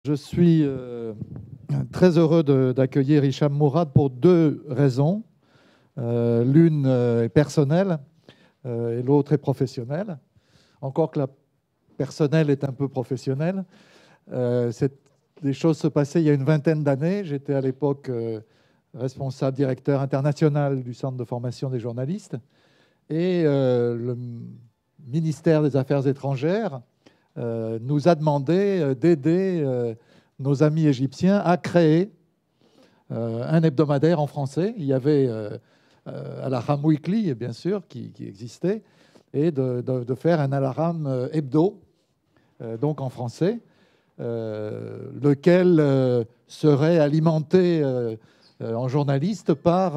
Je suis très heureux d'accueillir Hicham Mourad pour deux raisons. L'une est personnelle et l'autre est professionnelle. Encore que la personnelle est un peu professionnelle. Les choses se passaient il y a une vingtaine d'années. J'étais à l'époque responsable directeur international du Centre de formation des journalistes. Et le ministère des Affaires étrangères nous a demandé d'aider nos amis égyptiens à créer un hebdomadaire en français. Il y avait Al-Ahram Weekly, bien sûr, qui existait, et de faire un Al-Ahram hebdo, donc en français, lequel serait alimenté en journaliste par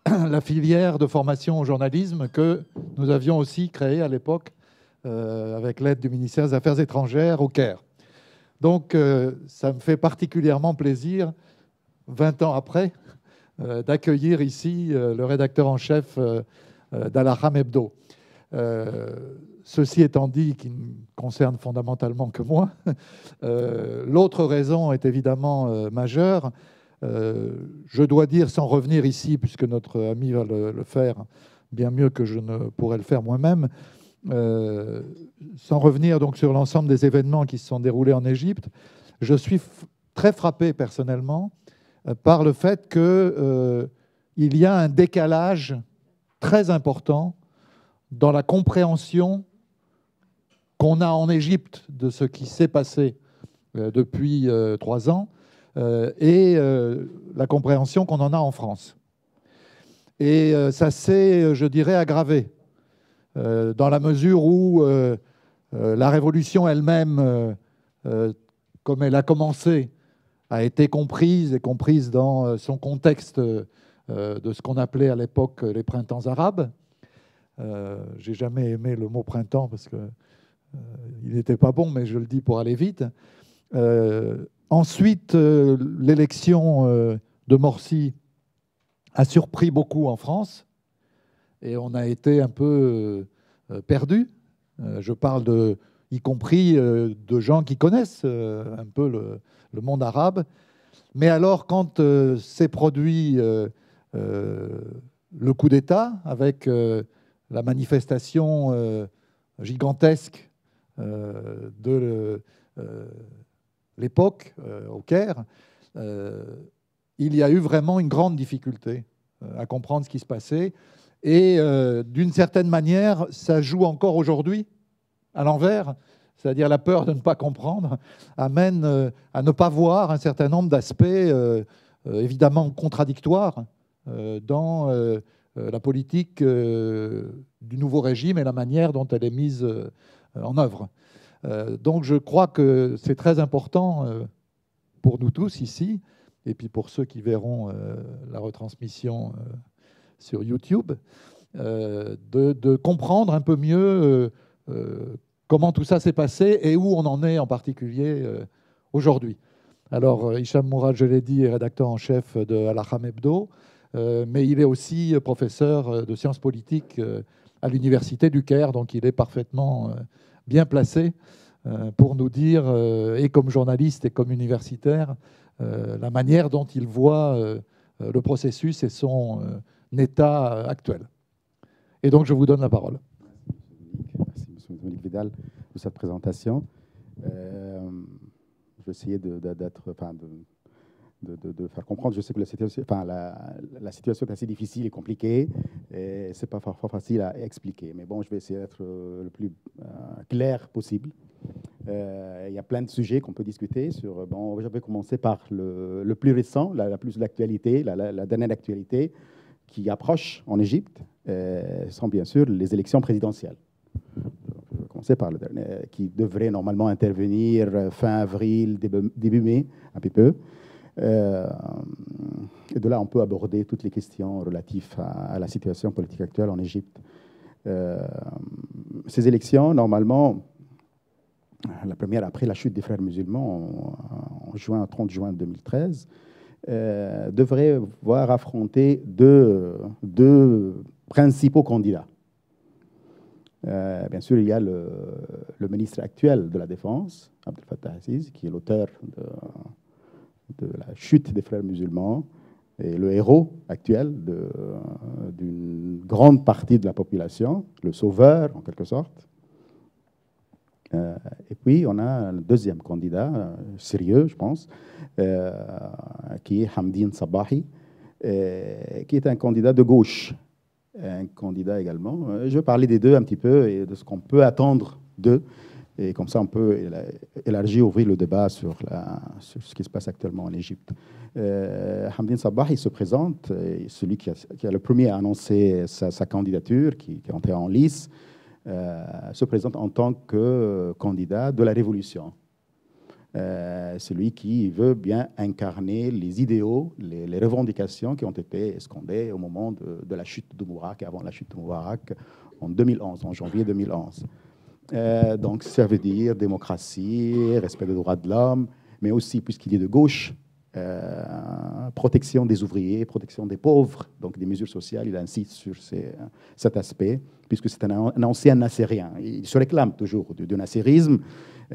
la filière de formation au journalisme que nous avions aussi créée à l'époque avec l'aide du ministère des Affaires étrangères au Caire. Donc, ça me fait particulièrement plaisir, 20 ans après, d'accueillir ici le rédacteur en chef d'Al-Ahram Hebdo. Ceci étant dit, qui ne concerne fondamentalement que moi, l'autre raison est évidemment majeure. Je dois dire, sans revenir ici, puisque notre ami va le faire bien mieux que je ne pourrais le faire moi-même, sans revenir donc sur l'ensemble des événements qui se sont déroulés en Égypte, je suis très frappé personnellement par le fait qu'il y a un décalage très important dans la compréhension qu'on a en Égypte de ce qui s'est passé depuis 3 ans et la compréhension qu'on en a en France. Et ça s'est, je dirais, aggravé dans la mesure où la révolution elle-même, comme elle a commencé, a été comprise et comprise dans son contexte de ce qu'on appelait à l'époque les printemps arabes. J'ai jamais aimé le mot printemps parce que il n'était pas bon, mais je le dis pour aller vite. Ensuite, l'élection de Morsi a surpris beaucoup en France et on a été un peu perdu. Je parle y compris de gens qui connaissent un peu le monde arabe. Mais alors, quand s'est produit le coup d'État avec la manifestation gigantesque de l'époque au Caire, il y a eu vraiment une grande difficulté à comprendre ce qui se passait. Et d'une certaine manière, ça joue encore aujourd'hui à l'envers, c'est-à-dire la peur de ne pas comprendre amène à ne pas voir un certain nombre d'aspects évidemment contradictoires dans la politique du nouveau régime et la manière dont elle est mise en œuvre. Donc je crois que c'est très important pour nous tous ici, et puis pour ceux qui verront la retransmission sur YouTube, de comprendre un peu mieux comment tout ça s'est passé et où on en est en particulier aujourd'hui. Alors, Hicham Mourad, je l'ai dit, est rédacteur en chef de Al-Ahram Hebdo, mais il est aussi professeur de sciences politiques à l'université du Caire, donc il est parfaitement bien placé pour nous dire, et comme journaliste et comme universitaire, la manière dont il voit le processus et son état actuel. Et donc, je vous donne la parole. Merci, M. Dominique Vidal, de cette présentation. Je vais essayer de faire comprendre. Je sais que la situation est assez difficile et compliquée, et ce n'est pas fort facile à expliquer. Mais bon, je vais essayer d'être le plus clair possible. Il y a plein de sujets qu'on peut discuter sur. Bon, je vais commencer par le plus récent, l'actualité, la dernière actualité qui approche en Égypte, sont bien sûr les élections présidentielles. Je vais commencer par le dernier, qui devrait normalement intervenir fin avril, début mai, un petit peu. Et de là, on peut aborder toutes les questions relatives à la situation politique actuelle en Égypte. Ces élections, normalement, la première après la chute des frères musulmans en 30 juin 2013, devrait voir affronter deux principaux candidats. Bien sûr, il y a le ministre actuel de la Défense, Abdel Fattah Aziz, qui est l'auteur de la chute des frères musulmans et le héros actuel d'une grande partie de la population, le sauveur en quelque sorte. Et puis, on a un deuxième candidat, sérieux, je pense, qui est Hamdine Sabahi, qui est un candidat de gauche, un candidat également. Je vais parler des deux un petit peu et de ce qu'on peut attendre d'eux. Et comme ça, on peut élargir, ouvrir le débat sur ce qui se passe actuellement en Égypte. Hamdine Sabahi se présente, celui qui a le premier à annoncer sa candidature, qui est entré en lice, se présente en tant que candidat de la révolution. Celui qui veut bien incarner les idéaux, les revendications qui ont été scandées au moment de la chute de Moubarak, avant la chute de Moubarak en 2011, en janvier 2011. Donc ça veut dire démocratie, respect des droits de l'homme, mais aussi, puisqu'il est de gauche, protection des ouvriers, protection des pauvres, donc des mesures sociales. Il insiste sur cet aspect, puisque c'est un ancien nassérien. Il se réclame toujours du nassérisme.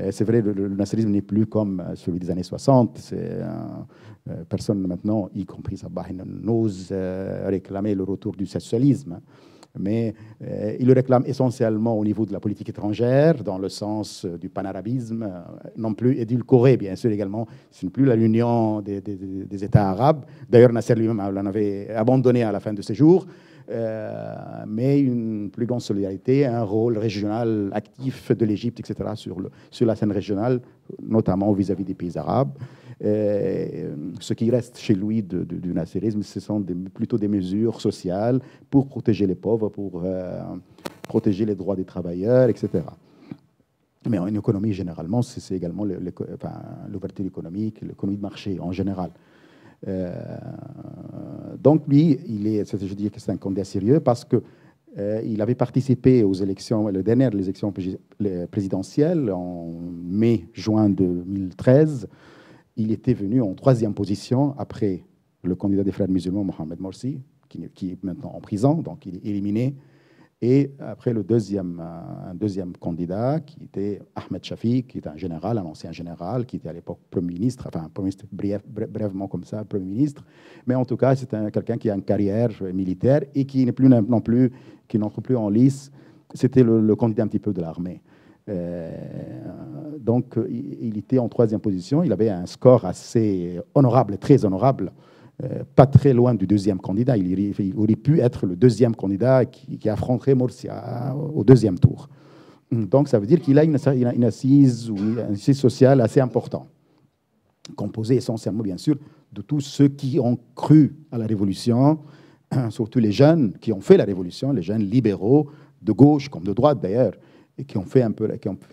C'est vrai, le nassérisme n'est plus comme celui des années 60. Personne maintenant, y compris Sabah, n'ose réclamer le retour du socialisme. Mais il le réclame essentiellement au niveau de la politique étrangère, dans le sens du panarabisme, non plus édulcoré, bien sûr, également. Ce n'est plus l'union des États arabes. D'ailleurs, Nasser lui-même l'en avait abandonné à la fin de ses jours. Mais une plus grande solidarité, un rôle régional actif de l'Égypte, etc., sur la scène régionale, notamment vis-à-vis des pays arabes. Ce qui reste chez lui du nasserisme, ce sont plutôt des mesures sociales pour protéger les pauvres, pour protéger les droits des travailleurs, etc. Mais en économie, généralement, c'est également l'ouverture économique, l'économie de marché en général. Donc lui, je dis que c'est un candidat sérieux parce que il avait participé aux élections, les dernières élections présidentielles en mai-juin 2013. Il était venu en 3e position après le candidat des frères musulmans, Mohamed Morsi, qui est maintenant en prison, donc il est éliminé. Et après un deuxième candidat, qui était Ahmed Shafiq, qui est un général, un ancien général, qui était à l'époque Premier ministre, enfin Premier ministre brièvement comme ça, Premier ministre. Mais en tout cas, c'est quelqu'un qui a une carrière militaire et qui n'entre plus en lice. C'était le candidat un petit peu de l'armée. Donc, il était en 3e position. Il avait un score assez honorable, très honorable, pas très loin du 2e candidat. Il aurait pu être le 2e candidat qui affronterait Morsi au 2e tour. Donc, ça veut dire qu'il a une assise sociale assez importante, composée essentiellement, bien sûr, de tous ceux qui ont cru à la révolution, surtout les jeunes qui ont fait la révolution, les jeunes libéraux, de gauche comme de droite d'ailleurs, et qui ont fait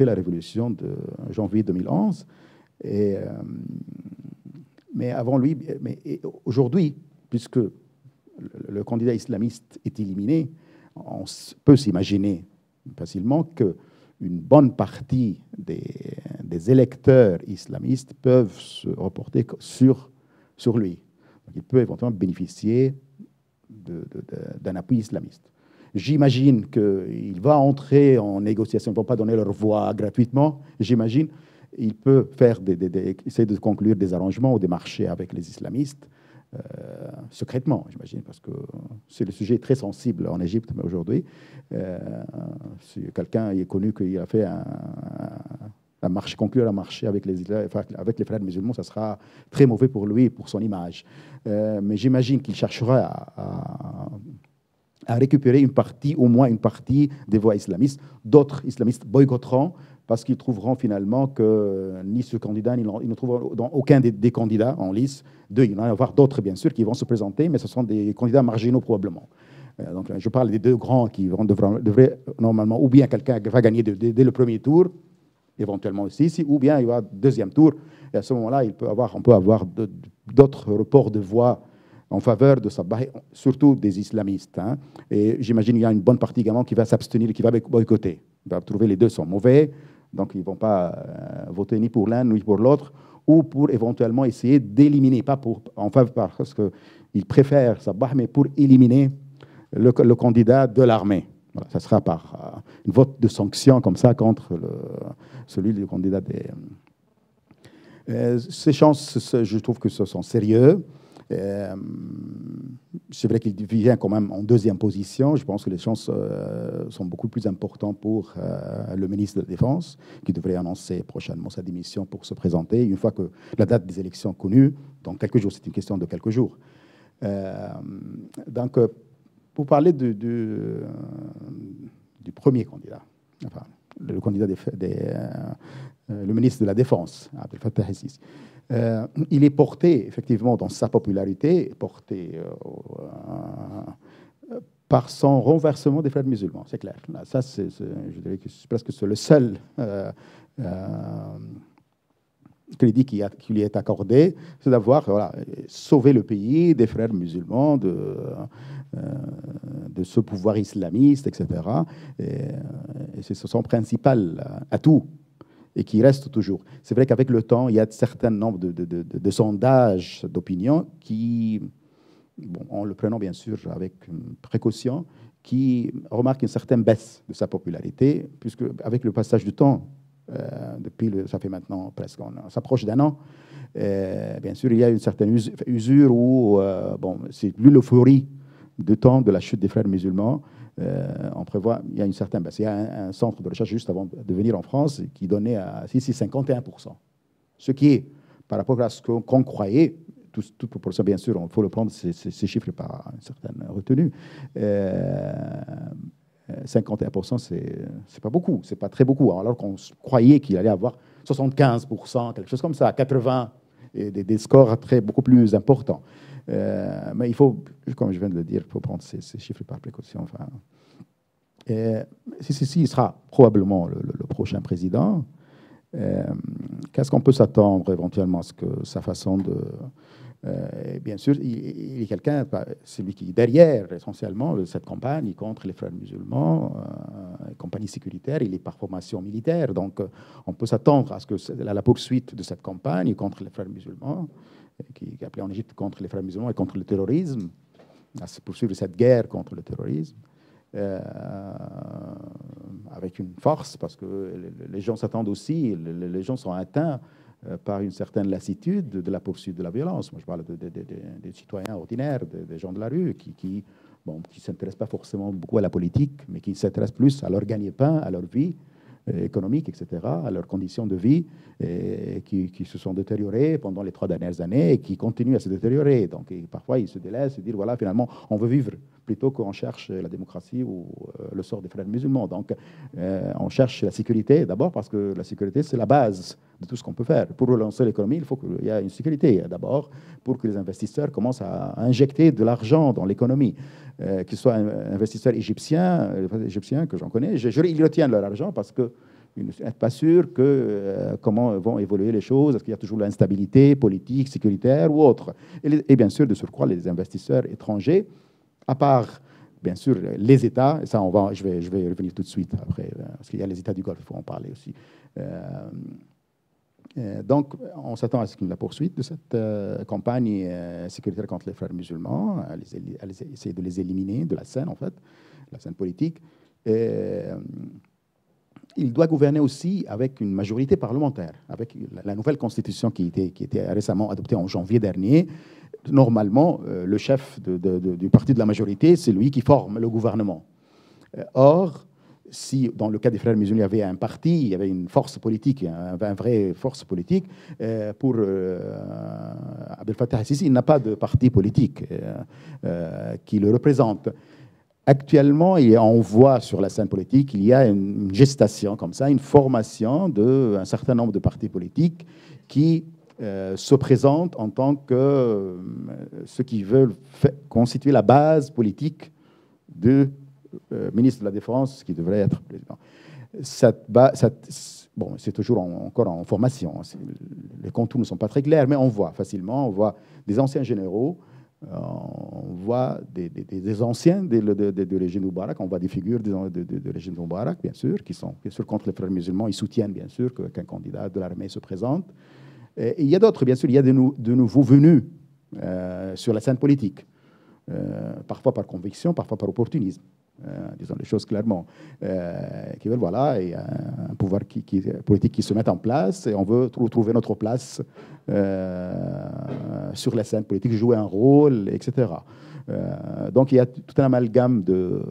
la révolution de janvier 2011. Mais avant lui, aujourd'hui, puisque le candidat islamiste est éliminé, on peut s'imaginer facilement qu'une bonne partie des électeurs islamistes peuvent se reporter sur lui. Donc, il peut éventuellement bénéficier d'un appui islamiste. J'imagine qu'il va entrer en négociation, ils ne vont pas donner leur voix gratuitement, j'imagine. Il peut essayer de conclure des arrangements ou des marchés avec les islamistes, secrètement, j'imagine, parce que le sujet est très sensible en Égypte aujourd'hui. Quelqu'un est connu qu'il a fait conclure un marché avec les frères musulmans, ça sera très mauvais pour lui et pour son image. Mais j'imagine qu'il cherchera à récupérer au moins une partie des voix islamistes. D'autres islamistes boycotteront parce qu'ils trouveront finalement que ni ce candidat, ils ne trouveront dans aucun des candidats en lice. Il va y avoir d'autres, bien sûr, qui vont se présenter, mais ce sont des candidats marginaux probablement. Donc, je parle des deux grands qui devraient normalement, ou bien quelqu'un va gagner dès le premier tour, éventuellement aussi, ou bien il va deuxième tour. Et à ce moment-là, on peut avoir d'autres reports de voix en faveur de Sabah, surtout des islamistes. Hein. Et j'imagine qu'il y a une bonne partie également qui va s'abstenir, qui va boycotter. Il va trouver les deux sont mauvais, donc ils ne vont pas voter ni pour l'un ni pour l'autre, ou pour éventuellement essayer d'éliminer, pas en faveur, parce qu'ils préfèrent Sabah, mais pour éliminer le candidat de l'armée. Voilà, ça sera par une vote de sanction comme ça contre celui du candidat des... ces chances, je trouve que ce sont sérieux. C'est vrai qu'il vient quand même en deuxième position. Je pense que les chances sont beaucoup plus importantes pour le ministre de la Défense, qui devrait annoncer prochainement sa démission pour se présenter, une fois que la date des élections est connue. Dans quelques jours, c'est une question de quelques jours. Donc, pour parler du premier candidat, enfin, le candidat le ministre de la Défense, Abdel Fattah el-Sisi. Il est porté, effectivement, dans sa popularité, porté par son renversement des frères musulmans, c'est clair. Là, ça, je dirais que c'est presque le seul crédit qui lui est accordé, c'est d'avoir sauvé le pays des frères musulmans, de ce pouvoir islamiste, etc. Et c'est son principal atout, et qui reste toujours. C'est vrai qu'avec le temps, il y a un certain nombre de sondages d'opinion qui, bon, en le prenant bien sûr avec précaution, qui remarquent une certaine baisse de sa popularité, puisque avec le passage du temps, ça fait maintenant presque, on s'approche d'un an, bien sûr, il y a une certaine usure où, bon, c'est plus l'euphorie du temps de la chute des frères musulmans. On prévoit, il y a une certaine baisse. Il y a un centre de recherche juste avant de venir en France qui donnait à 51%. Ce qui est, par rapport à ce qu'on croyait, toute proportion, bien sûr, il faut le prendre, ces chiffres par une certaine retenue. 51%, c'est pas beaucoup, c'est pas très beaucoup. Alors qu'on croyait qu'il allait avoir 75%, quelque chose comme ça, 80%, et des scores beaucoup plus importants. Mais il faut, comme je viens de le dire, il faut prendre ces chiffres par précaution. Enfin, il sera probablement le prochain président. Qu'est-ce qu'on peut s'attendre éventuellement à ce que sa façon de... bien sûr, il est quelqu'un, celui qui est derrière essentiellement cette campagne contre les frères musulmans, campagne sécuritaire, il est par formation militaire. Donc, on peut s'attendre à ce que la poursuite de cette campagne contre les frères musulmans, qui est appelée en Égypte contre les frères musulmans et contre le terrorisme, à se poursuivre cette guerre contre le terrorisme, avec une force, parce que les gens s'attendent aussi, les gens sont atteints par une certaine lassitude de la poursuite de la violence. Moi, je parle des citoyens ordinaires, des gens de la rue, qui ne s'intéressent pas forcément beaucoup à la politique, mais qui s'intéressent plus à leur gagne-pain, à leur vie économique, etc., à leurs conditions de vie, et qui se sont détériorées pendant les 3 dernières années et qui continuent à se détériorer. Donc, parfois, ils se délaissent et disent, voilà, finalement, on veut vivre plutôt qu'on cherche la démocratie ou le sort des frères musulmans. Donc, on cherche la sécurité d'abord parce que la sécurité, c'est la base de tout ce qu'on peut faire. Pour relancer l'économie, il faut qu'il y ait une sécurité d'abord pour que les investisseurs commencent à injecter de l'argent dans l'économie. Qu'ils soient investisseurs égyptiens que j'en connais, ils retiennent leur argent parce que ils ne sont pas sûrs comment vont évoluer les choses, est-ce qu'il y a toujours l'instabilité politique, sécuritaire ou autre. Et bien sûr, de surcroît, les investisseurs étrangers, à part, bien sûr, les États, et ça, je vais revenir tout de suite après, parce qu'il y a les États du Golfe, il faut en parler aussi. Donc, on s'attend à ce qu'il y ait la poursuite de cette campagne sécuritaire contre les frères musulmans, à essayer de les éliminer de la scène, en fait, la scène politique. Il doit gouverner aussi avec une majorité parlementaire, avec la nouvelle constitution qui était récemment adoptée en janvier dernier. Normalement, le chef du parti de la majorité, c'est lui qui forme le gouvernement. Or, si dans le cas des frères musulmans, il y avait un parti, il y avait une force politique, une vraie force politique, pour Abdel Fattah el-Sisi, il n'a pas de parti politique qui le représente. Actuellement, on voit sur la scène politique, il y a une gestation comme ça, une formation d'un certain nombre de partis politiques qui se présentent en tant que ceux qui veulent constituer la base politique du ministre de la Défense qui devrait être président. Bon, c'est toujours encore en formation. Les contours ne sont pas très clairs, mais on voit facilement, on voit des anciens généraux, on voit des anciens du régime Moubarak, on voit des figures du régime Moubarak, bien sûr, qui sont bien sûr contre les frères musulmans. Ils soutiennent bien sûr qu'un candidat de l'armée se présente. Et il y a d'autres, bien sûr, il y a de nouveaux venus sur la scène politique, parfois par conviction, parfois par opportunisme. disons les choses clairement, qui veulent, voilà, et un pouvoir politique qui se met en place, et on veut trouver notre place sur la scène politique, jouer un rôle, etc. Donc il y a tout un amalgame de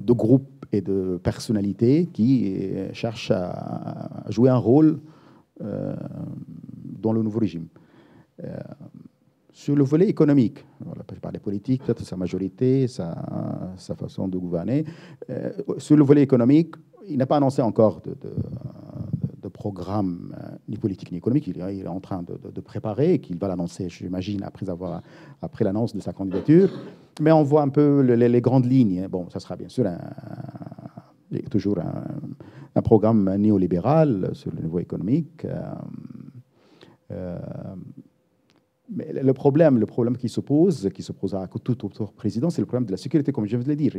groupes et de personnalités qui cherchent à jouer un rôle dans le nouveau régime. Sur le volet économique, voilà, je parlais politique, peut-être sa majorité, sa façon de gouverner. Sur le volet économique, il n'a pas annoncé encore de programme ni politique ni économique. Il est en train de préparer, qu'il va l'annoncer, j'imagine, après l'annonce de sa candidature. Mais on voit un peu les grandes lignes. Bon, ça sera bien sûr toujours un programme néolibéral sur le niveau économique. Mais le problème qui se pose à tout autre président, c'est le problème de la sécurité, comme je viens de le dire.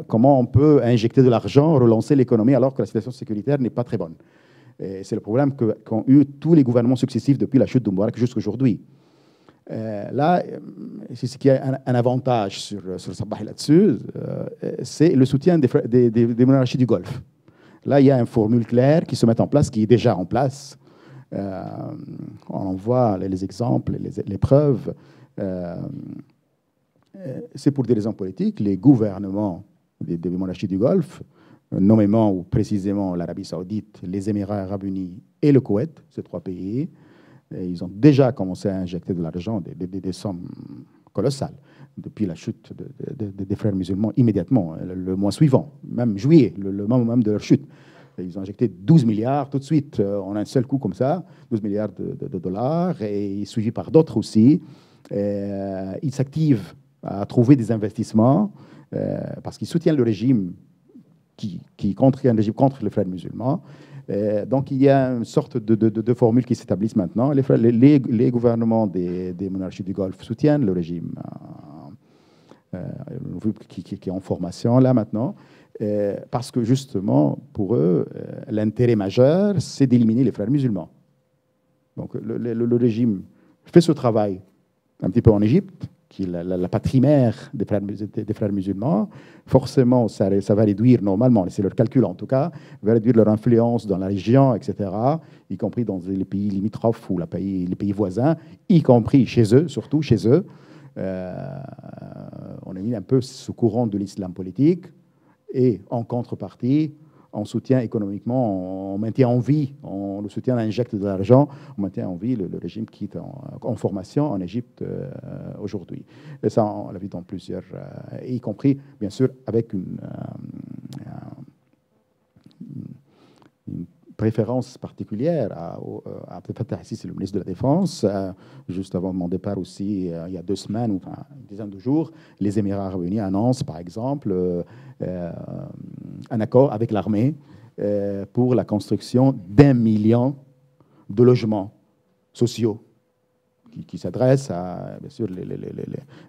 Comment on peut injecter de l'argent, relancer l'économie alors que la situation sécuritaire n'est pas très bonne. C'est le problème qu'ont eu tous les gouvernements successifs depuis la chute de Moubarak jusqu'à aujourd'hui. Là, c'est ce qui a un avantage sur Sabah là-dessus, c'est le soutien des monarchies du Golfe. Là, il y a une formule claire qui se met en place, qui est déjà en place. On voit les exemples, les preuves. C'est pour des raisons politiques. Les gouvernements des monarchies du Golfe, nommément ou précisément l'Arabie Saoudite, les Émirats Arabes Unis et le Koweït, ces trois pays, ils ont déjà commencé à injecter de l'argent, des sommes colossales, depuis la chute des frères musulmans immédiatement, le mois suivant, même juillet, le moment même de leur chute. Ils ont injecté 12 milliards tout de suite, en un seul coup comme ça, 12 milliards de dollars, et suivi par d'autres aussi. Ils s'activent à trouver des investissements parce qu'ils soutiennent le régime qui est un régime contre les frères musulmans. Donc il y a une sorte de formule qui s'établissent maintenant. Les gouvernements des monarchies du Golfe soutiennent le régime qui est en formation là maintenant. Parce que justement, pour eux, l'intérêt majeur, c'est d'éliminer les frères musulmans. Donc le régime fait ce travail un petit peu en Égypte, qui est la patrie-mère des frères musulmans. Forcément, ça va réduire normalement, c'est leur calcul en tout cas, va réduire leur influence dans la région, etc., y compris dans les pays limitrophes ou les pays voisins, y compris chez eux, surtout chez eux. On a mis un peu ce courant de l'islam politique. Et en contrepartie, on soutient économiquement, on maintient en vie, on le soutient, on injecte de l'argent, on maintient en vie le régime qui est en formation en Égypte aujourd'hui. Et ça, on l'a vu dans plusieurs, y compris, bien sûr, avec une préférence particulière à Abdel Fattah al-Sisi, le ministre de la Défense. Juste avant mon départ aussi, il y a 2 semaines, ou enfin une dizaine de jours, les Émirats Arabes Unis annoncent, par exemple, un accord avec l'armée pour la construction d'1 million de logements sociaux qui s'adressent à, bien sûr,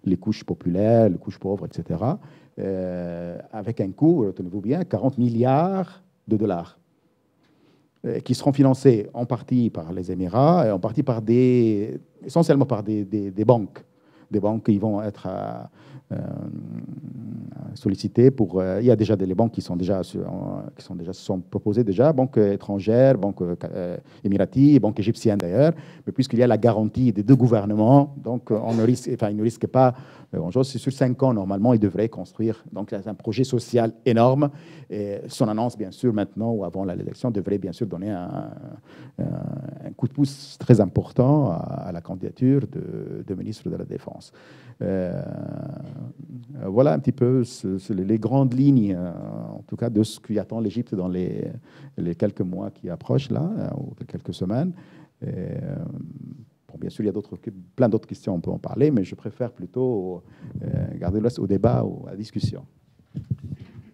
les couches populaires, les couches pauvres, etc., avec un coût, retenez-vous bien, 40 milliards de dollars. Qui seront financés en partie par les Émirats et en partie essentiellement par des banques. Des banques qui vont être sollicitées pour... il y a déjà des banques qui sont proposées déjà, banques étrangères, banques émiraties, banques égyptiennes d'ailleurs, mais puisqu'il y a la garantie des 2 gouvernements, donc ils ne risquent pas grand-chose. C'est sur 5 ans, normalement, ils devraient construire. Donc, c'est un projet social énorme. Et son annonce, bien sûr, maintenant ou avant l'élection, devrait bien sûr donner un coup de pouce très important à la candidature de ministre de la Défense. Voilà un petit peu les grandes lignes, en tout cas, de ce qui attend l'Égypte dans les quelques mois qui approchent, là, ou quelques semaines. Bon, bien sûr, il y a plein d'autres questions, on peut en parler, mais je préfère plutôt garder le reste au débat ou à la discussion.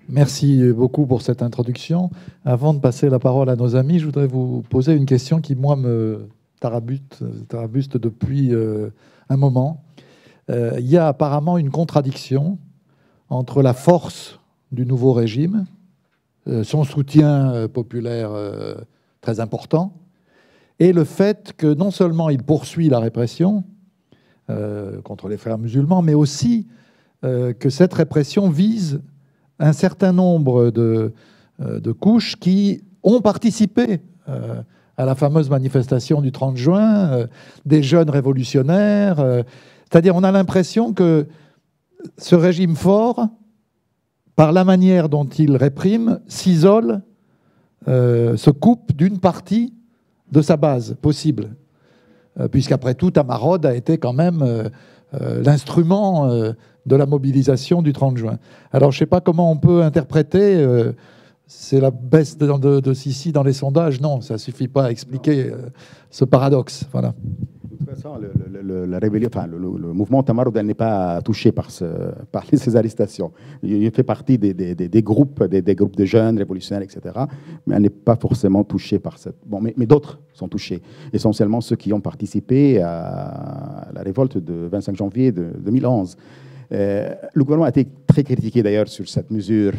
Merci beaucoup pour cette introduction. Avant de passer la parole à nos amis, je voudrais vous poser une question qui, moi, me tarabuste depuis un moment. Il y a apparemment une contradiction entre la force du nouveau régime, son soutien populaire très important, et le fait que non seulement il poursuit la répression, contre les frères musulmans, mais aussi que cette répression vise un certain nombre de couches qui ont participé à la fameuse manifestation du 30 juin, des jeunes révolutionnaires. C'est-à-dire, on a l'impression que ce régime fort, par la manière dont il réprime, s'isole, se coupe d'une partie de sa base possible. Puisqu'après tout, Tamarod a été quand même l'instrument de la mobilisation du 30 juin. Alors, je ne sais pas comment on peut interpréter, c'est la baisse de Sisi dans les sondages. Non, ça ne suffit pas à expliquer ce paradoxe. Voilà. De toute façon, la rébellion, enfin, le mouvement Tamarod n'est pas touché par ces arrestations. Il fait partie des groupes de jeunes révolutionnaires, etc. Mais elle n'est pas forcément touchée par cette. Bon, mais d'autres sont touchés. Essentiellement ceux qui ont participé à la révolte de 25 janvier 2011. Le gouvernement a été très critiqué d'ailleurs sur cette mesure,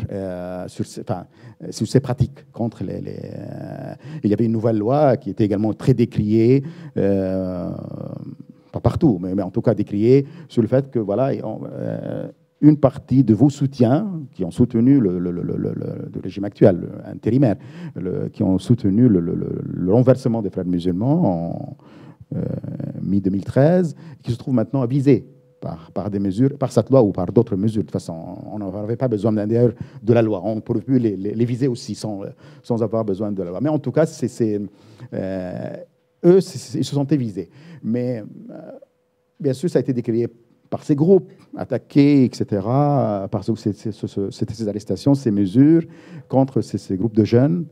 sur ces pratiques contre il y avait une nouvelle loi qui était également très décriée, pas partout, mais en tout cas décriée, sur le fait que voilà, une partie de vos soutiens qui ont soutenu le régime actuel, intérimaire, qui ont soutenu le renversement des frères musulmans en mi-2013, qui se trouvent maintenant avisés par des mesures, par cette loi ou par d'autres mesures. De toute façon, on n'avait pas besoin d'ailleurs de la loi. On pourrait plus les viser aussi sans avoir besoin de la loi. Mais en tout cas, eux, ils se sentaient visés. Mais bien sûr, ça a été décrié par ces groupes, attaqués, etc., par ces arrestations, ces mesures contre ces groupes de jeunes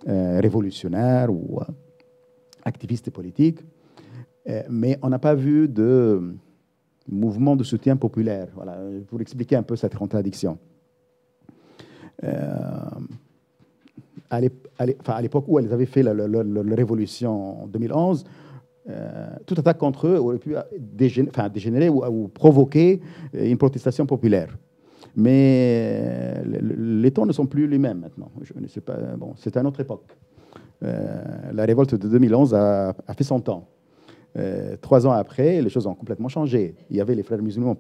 révolutionnaires ou activistes politiques. Mais on n'a pas vu de mouvement de soutien populaire, voilà, pour expliquer un peu cette contradiction. À l'époque où elles avaient fait la révolution en 2011, toute attaque contre eux aurait pu dégénérer ou provoquer une protestation populaire. Mais les temps ne sont plus les mêmes maintenant. Je ne sais pas, bon, c'est une autre époque. La révolte de 2011 a fait son temps. 3 ans après, les choses ont complètement changé. Il y avait les frères musulmans,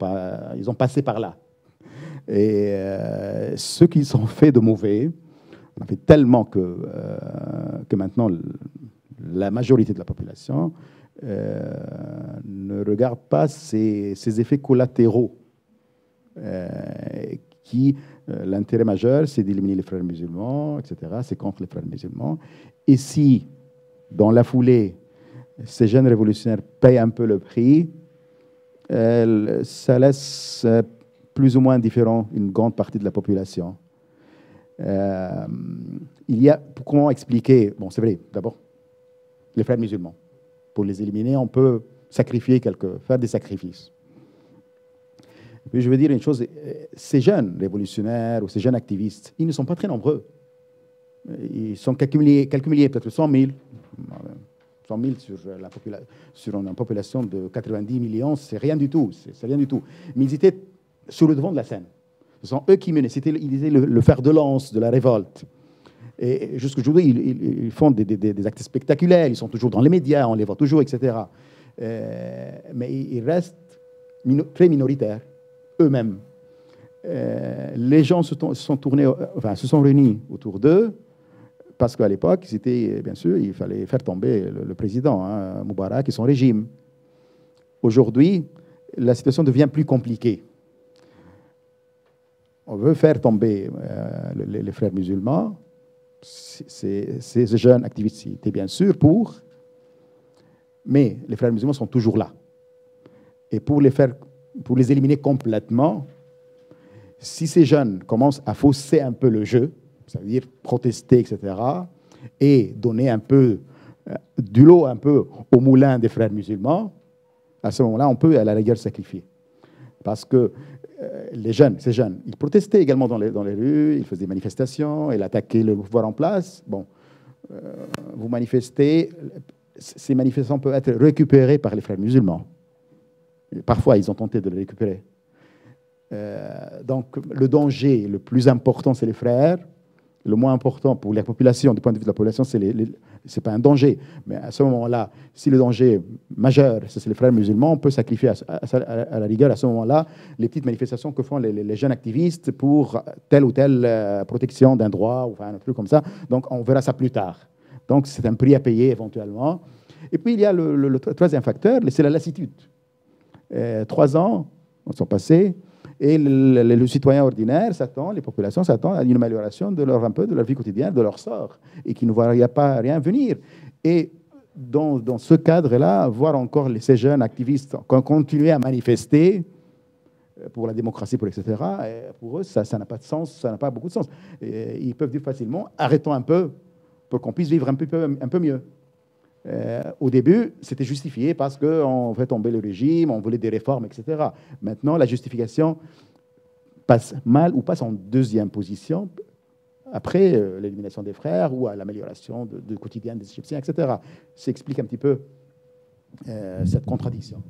ils ont passé par là. Et ceux qui sont faits de mauvais, on a fait tellement que maintenant, la majorité de la population ne regarde pas ces effets collatéraux. L'intérêt majeur, c'est d'éliminer les frères musulmans, etc. C'est contre les frères musulmans. Et si, dans la foulée, ces jeunes révolutionnaires payent un peu le prix, ça laisse plus ou moins indifférent une grande partie de la population. Comment expliquer? Bon, c'est vrai, d'abord, les frères musulmans. Pour les éliminer, on peut faire des sacrifices. Et puis, je veux dire une chose, ces jeunes révolutionnaires ou ces jeunes activistes, ils ne sont pas très nombreux. Ils sont quelques milliers, peut-être 100 000. 100 000 sur une population de 90 millions, c'est rien du tout. C'est rien du tout. Mais ils étaient sur le devant de la scène. Ce sont eux qui menaient. Ils étaient le fer de lance de la révolte. Et jusqu'aujourd'hui, ils font des actes spectaculaires. Ils sont toujours dans les médias, on les voit toujours, etc. Mais ils restent très minoritaires, eux-mêmes. Les gens se sont réunis autour d'eux. Parce qu'à l'époque, bien sûr, il fallait faire tomber le président, Moubarak, et son régime. Aujourd'hui, la situation devient plus compliquée. On veut faire tomber les frères musulmans. Ces jeunes activistes étaient bien sûr mais les frères musulmans sont toujours là. Et pour les éliminer complètement, si ces jeunes commencent à fausser un peu le jeu, ça veut dire protester, etc., et donner un peu du lot un peu au moulin des frères musulmans, à ce moment-là, on peut à la rigueur sacrifier. Parce que ces jeunes, ils protestaient également dans les rues, ils faisaient des manifestations, ils attaquaient le pouvoir en place. Bon, vous manifestez, ces manifestants peuvent être récupérés par les frères musulmans. Et parfois, ils ont tenté de les récupérer. Donc, le danger le plus important, c'est les frères. le moins important pour les populations, du point de vue de la population, c'est pas un danger. Mais à ce moment-là, si le danger majeur, c'est les frères musulmans, on peut sacrifier à la rigueur, à ce moment-là, les petites manifestations que font les jeunes activistes pour telle ou telle protection d'un droit, ou enfin, un truc comme ça. Donc, on verra ça plus tard. Donc, c'est un prix à payer éventuellement. Et puis, il y a le troisième facteur, c'est la lassitude. 3 ans sont passés. Et le citoyen ordinaire s'attend, les populations s'attendent à une amélioration de leur, un peu de leur vie quotidienne, de leur sort, et qui ne voient pas rien venir. Et dans ce cadre-là, voir encore ces jeunes activistes continuer à manifester pour la démocratie, etc., pour eux, ça n'a pas de sens, ça n'a pas beaucoup de sens. Et ils peuvent dire facilement, arrêtons un peu pour qu'on puisse vivre un peu mieux. Au début, c'était justifié parce qu'on fait tomber le régime, on voulait des réformes, etc. Maintenant, la justification passe mal ou passe en deuxième position après l'élimination des frères ou à l'amélioration du quotidien des Égyptiens, etc. Ça explique un petit peu cette contradiction.